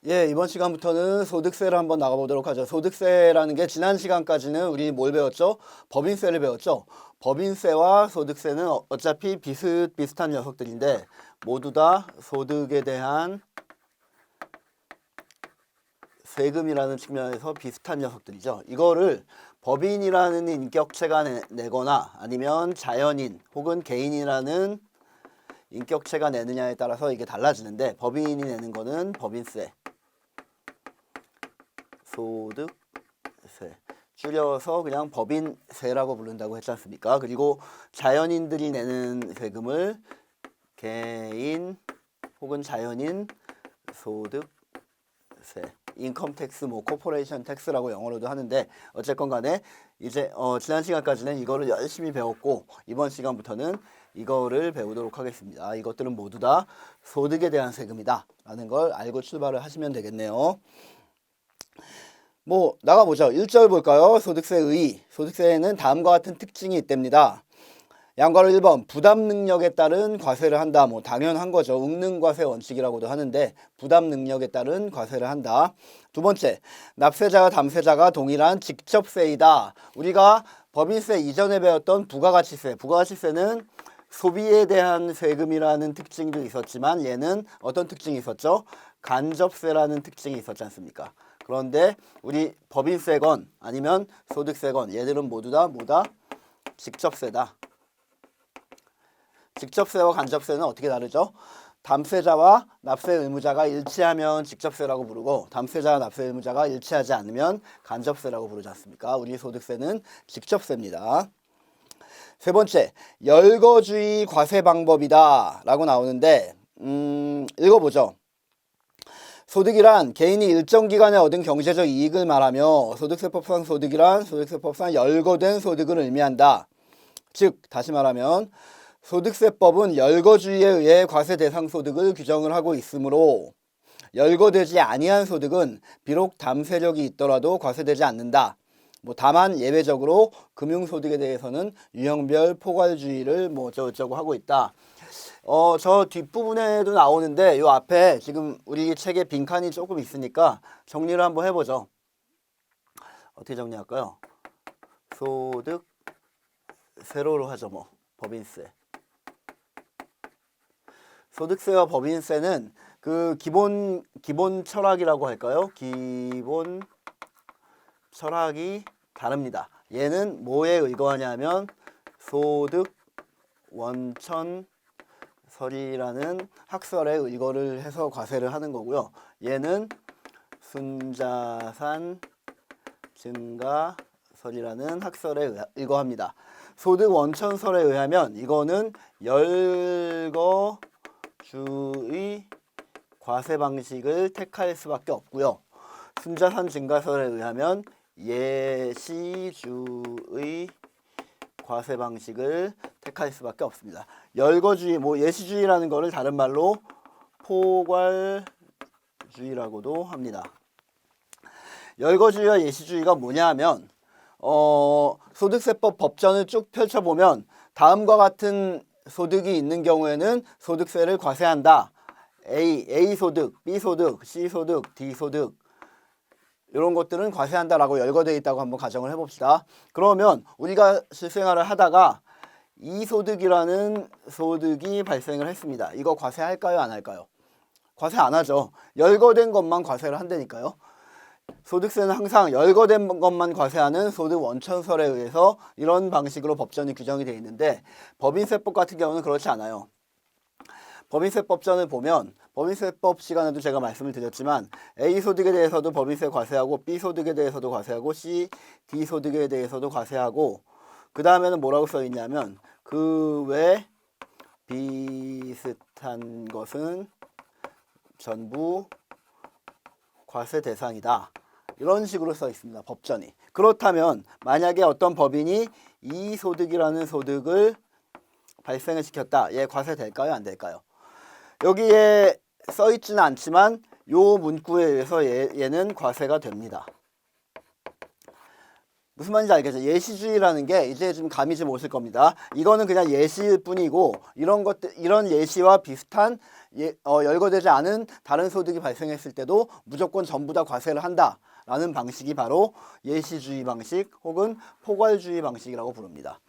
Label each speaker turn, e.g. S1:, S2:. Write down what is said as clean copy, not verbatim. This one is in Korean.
S1: 예, 이번 시간부터는 소득세를 한번 나가보도록 하죠. 소득세라는 게 지난 시간까지는 우리 뭘 배웠죠? 법인세를 배웠죠. 법인세와 소득세는 어차피 비슷비슷한 녀석들인데 모두 다 소득에 대한 세금이라는 측면에서 비슷한 녀석들이죠. 이거를 법인이라는 인격체가 내거나 아니면 자연인 혹은 개인이라는 인격체가 내느냐에 따라서 이게 달라지는데 법인이 내는 거는 법인세, 소득세, 줄여서 그냥 법인세라고 부른다고 했지 않습니까? 그리고 자연인들이 내는 세금을 개인 혹은 자연인 소득세, 인컴 텍스, 뭐 코퍼레이션 텍스라고 영어로도 하는데 어쨌건 간에 이제 지난 시간까지는 이거를 열심히 배웠고 이번 시간부터는 이거를 배우도록 하겠습니다. 이것들은 모두 다 소득에 대한 세금이다 라는 걸 알고 출발을 하시면 되겠네요. 뭐 나가보죠. 1절 볼까요? 소득세의 소득세에는 다음과 같은 특징이 있답니다. 양괄호 1번 부담 능력에 따른 과세를 한다. 뭐 당연한 거죠. 응능과세 원칙이라고도 하는데 부담 능력에 따른 과세를 한다. 두 번째, 납세자와 담세자가 동일한 직접세이다. 우리가 법인세 이전에 배웠던 부가가치세. 부가가치세는 소비에 대한 세금이라는 특징도 있었지만 얘는 어떤 특징이 있었죠? 간접세라는 특징이 있었지 않습니까? 그런데 우리 법인세건 아니면 소득세건 얘들은 모두 다 뭐다? 직접세다. 직접세와 간접세는 어떻게 다르죠? 담세자와 납세 의무자가 일치하면 직접세라고 부르고 담세자와 납세 의무자가 일치하지 않으면 간접세라고 부르지 않습니까? 우리 소득세는 직접세입니다. 세 번째, 열거주의 과세 방법이다 라고 나오는데 읽어보죠. 소득이란 개인이 일정 기간에 얻은 경제적 이익을 말하며 소득세법상 소득이란 소득세법상 열거된 소득을 의미한다. 즉 다시 말하면 소득세법은 열거주의에 의해 과세 대상 소득을 규정을 하고 있으므로 열거되지 아니한 소득은 비록 담세력이 있더라도 과세되지 않는다. 뭐 다만 예외적으로 금융소득에 대해서는 유형별 포괄주의를 뭐 어쩌고 하고 있다. 저 뒷부분에도 나오는데 요 앞에 지금 우리 책에 빈칸이 조금 있으니까 정리를 한번 해보죠. 어떻게 정리할까요? 소득 세로로 하죠. 뭐 법인세. 소득세와 법인세는 그 기본 철학이라고 할까요? 기본 철학이 다릅니다. 얘는 뭐에 의거하냐면 소득 원천설이라는 학설에 의거를 해서 과세를 하는 거고요. 얘는 순자산 증가설이라는 학설에 의거합니다. 소득 원천설에 의하면 이거는 열거주의 과세 방식을 택할 수밖에 없고요. 순자산 증가설에 의하면 예시주의 과세 방식을 택할 수밖에 없습니다. 열거주의, 뭐 예시주의라는 거를 다른 말로 포괄주의라고도 합니다. 열거주의와 예시주의가 뭐냐 하면 소득세법 법전을 쭉 펼쳐보면 다음과 같은 소득이 있는 경우에는 소득세를 과세한다. A 소득, B 소득, C 소득, D 소득 이런 것들은 과세한다라고 열거되어 있다고 한번 가정을 해봅시다. 그러면 우리가 실생활을 하다가 이 소득이라는 소득이 발생을 했습니다. 이거 과세할까요? 안 할까요? 과세 안 하죠. 열거된 것만 과세를 한다니까요. 소득세는 항상 열거된 것만 과세하는 소득 원천설에 의해서 이런 방식으로 법전이 규정이 되어 있는데 법인세법 같은 경우는 그렇지 않아요. 법인세법전을 보면 법인세법 시간에도 제가 말씀을 드렸지만 A 소득에 대해서도 법인세 과세하고 B 소득에 대해서도 과세하고 C, D 소득에 대해서도 과세하고 그 다음에는 뭐라고 써 있냐면 그 외 비슷한 것은 전부 과세 대상이다. 이런 식으로 써 있습니다. 법전이. 그렇다면 만약에 어떤 법인이 이 소득이라는 소득을 발생을 시켰다. 얘 과세될까요? 안 될까요? 여기에 써 있지는 않지만 요 문구에 의해서 얘는 과세가 됩니다. 무슨 말인지 알겠죠? 예시주의라는 게 이제 좀 감이 좀 오실 겁니다. 이거는 그냥 예시일 뿐이고 이런 것들 이런 예시와 비슷한 열거되지 않은 다른 소득이 발생했을 때도 무조건 전부 다 과세를 한다라는 방식이 바로 예시주의 방식 혹은 포괄주의 방식이라고 부릅니다.